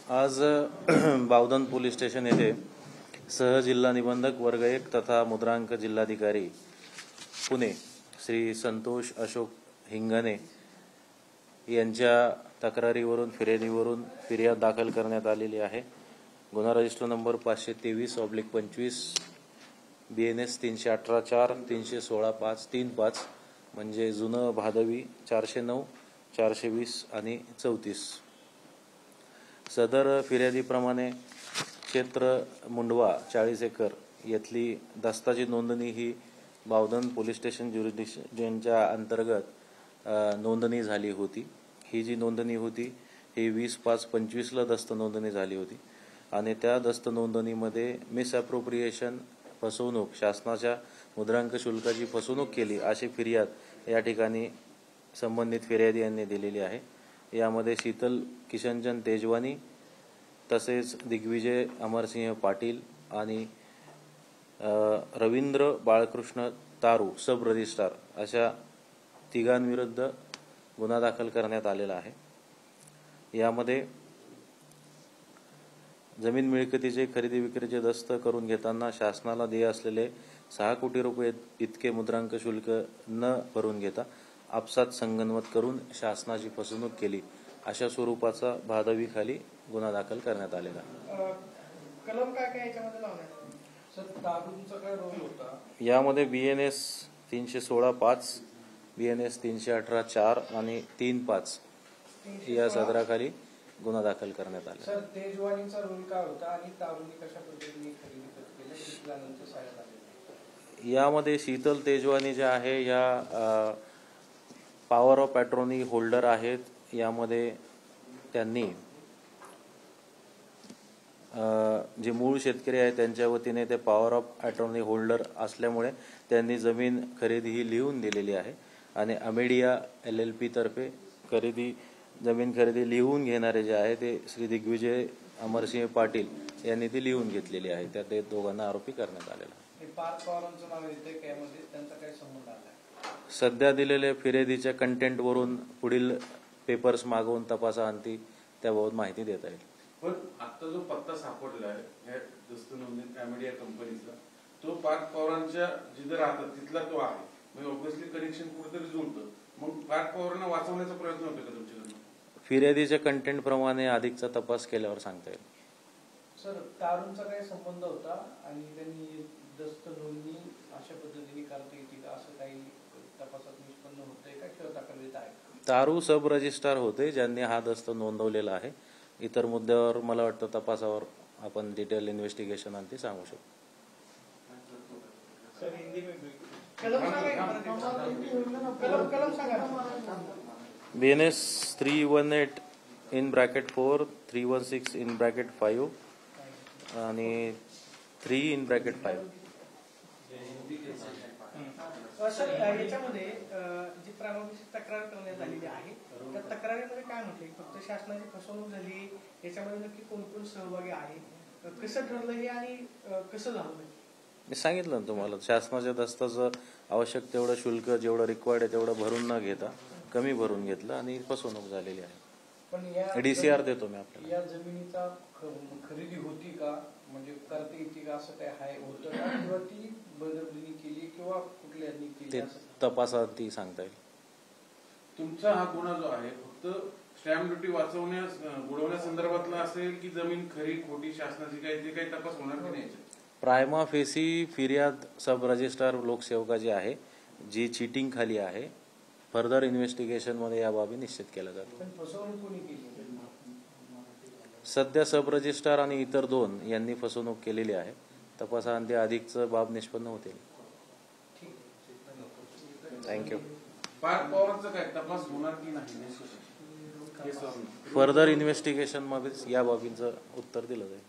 आज Bavdhan police station येथे सहजिल्हा निबंधक वर्ग 1 तथा मुद्रांक जिल्हाधिकारी पुणे श्री संतोष अशोक हिंगणे यांच्या तक्रारीवरून फिर्याद दाखल करण्यात आलेली आहे। गुन्हा रजिस्टर नंबर 523/25 BNS 318/4 316/535 म्हणजे जुनं भादवी 409 420 आणि 34। सदर फिर्यादीप्रमाणे क्षेत्र मुंडवा 40 एकर येथली दस्ताची नोंदणी ही बावधन पोलीस स्टेशन ज्युरिडिक्शनच्या अंतर्गत नोंदणी झाली होती। ही जी नोंदणी होती ही 20/5/25 ला दस्त नोंदणी झाली होती आणि त्या दस्त नोंदणीमध्ये मिसअप्रोप्रिएशन फसवणूक शासनाच्या मुद्रांक शुल्काची फसवणूक केली अशी फिर्याद या ठिकाणी संबंधित फिर्यादी यांनी दिलेली आहे। यामध्ये शीतल किशनचंद तेजवानी तसेच दिग्विजय अमरसिंह पाटील आणि रवींद्र बाळकृष्ण तारू सब रजिस्ट्रार अशा तिघांविरुद्ध गुन्हा दाखल करण्यात आलेला आहे। यामध्ये जमीन मिळकतीचे खरेदी विक्रीचे दस्त करून घेताना शासनाला देय असलेले 6 कोटी रुपये इतके मुद्रांक शुल्क न भरून घेता आपसात संगनमत करून शासनाची फसवणूक केली अशा स्वरूपाचा भादवी खाली गुन्हा दाखल करण्यात आलेला आहे। कलम काय याच्यामध्ये लावण्यात सर तारूंचा काय रोल होता? यामध्ये BNS 316/5 BNS 318/4 आणि 3/5 या सदराखाली गुन्हा दाखल करण्यात आला। सर तेजवानीचा रोल काय होता आणि तारूंनी कशा पद्धतीने खरेदी केली किती साह्याला आले? यामध्ये शीतल तेजवानी जे आहे या पॉवर ऑफ अटॉर्नी होल्डर आहेत। यामध्ये त्यांनी जे मूळ शेतकरी आहेत त्यांच्या वतीने ते पॉवर ऑफ अटॉर्नी होल्डर असल्यामुळे त्यांनी जमीन खरेदी ही लिहून दिलेली आहे आणि अमेडिया LLP तर्फे जमीन खरेदी लिहून घेणारे जे आहे ते श्री दिग्विजय अमरसिंह पाटील यांनी ती लिहून घेतलेली आहे। त्यात ते दोघांना आरोपी करण्यात आलेला आहे। पवारांचं नाव येते त्यामध्ये त्यांचा काय संबंध आला? सध्या दिलेल्या फिर्यादीच्या कंटेंट वरून पुढील पेपर्स मागवून तपासाअंती त्याबाबत माहिती देता येईल। पण आता जो पत्ता सापडला आहे या दस्त नोंदणीत अमेडिया कंपनीचा तो पार्थ पवारांच्या जिथे राहतात तिथला तो आहे, म्हणजे ऑब्व्हियसली कनेक्शन कुठेतरी जुळतं। मग पार्थ पवारांना वाचवण्याचा प्रयत्न होतो का तुमच्याकडून? फिर्यादीच्या कंटेंट प्रमाणे अधिकचा तपास केल्यावर सांगता येईल। सर तारूंचा काय संबंध होता आणि त्यांनी दस्त नोंदणी अशा पद्धतीने करता येते का असं काही तपासात निष्पन्न होतंय का किंवा तक्रारीत आहे? तारू सब रजिस्ट्रार होते ज्यांनी हा दस्त नोंदवलेला आहे। इतर मुद्द्यावर मला वाटतं तपासावर आपण डिटेल इन्व्हेस्टिगेशन अंती सांगू शकतो। BNS 318/4 316/5 आणि 3/5। सर याच्यामध्ये जी प्रारंभिक तक्रार करण्यात आलेली आहे त्या तक्रारीमध्ये काय म्हटले? फक्त शासनाची फसवणूक झाली, याच्यामध्ये नक्की कोण कोण सहभागी आहे, कसं ठरलं हे आणि कसं झालं? मी सांगितलं ना तुम्हाला, शासनाच्या दस्ताचं आवश्यक तेवढं शुल्क जेवढं रिक्वायर्ड आहे तेवढं भरून न घेता कमी भरून घेतलं आणि फसवणूक झालेली आहे। पण या DCR देतो मी आपल्याला। या जमिनीचा खरेदी होती का, म्हणजे करता येते का असं काय आहे होतं का, किंवा ती बदलणी केली किंवा कुठल्यानी केली ते तपासाअंती सांगता येईल। तुमचा हा गुन्हा जो आहे फक्त स्टॅम्प ड्युटी बुडवण्यासंदर्भातला असेल की जमीन खरी खोटी शासनाची काही ते काही तपास होणार की नाही? प्रायमा फेसी फिर्याद सब रजिस्ट्रार लोकसेवकाची आहे जी चीटिंग खाली आहे। फर्दर इन्व्हेस्टिगेशन मध्ये या बाबी निश्चित केल्या जातात। पण फसवणूक कोणी केली? सध्या सब रजिस्ट्रार आणि इतर 2 यांनी फसवणूक केलेली आहे। तपासाअंती अधिकचं बाब निष्पन्न होतील। थँक्यू। पार्थ पवारांचा काय तपास होणार की नाही? फर्दर इन्व्हेस्टिगेशन मध्ये या बाबींचं उत्तर दिलं जाईल।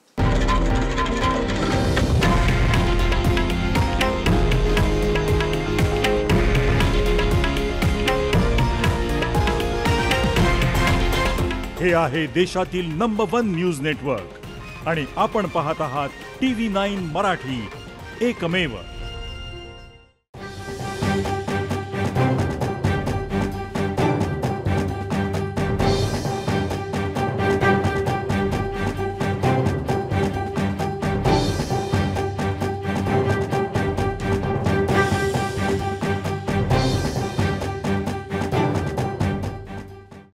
हे आहे देशातील नंबर 1 न्यूज नेटवर्क आणि आपण पाहत आहात TV9 मराठी, एकमेव।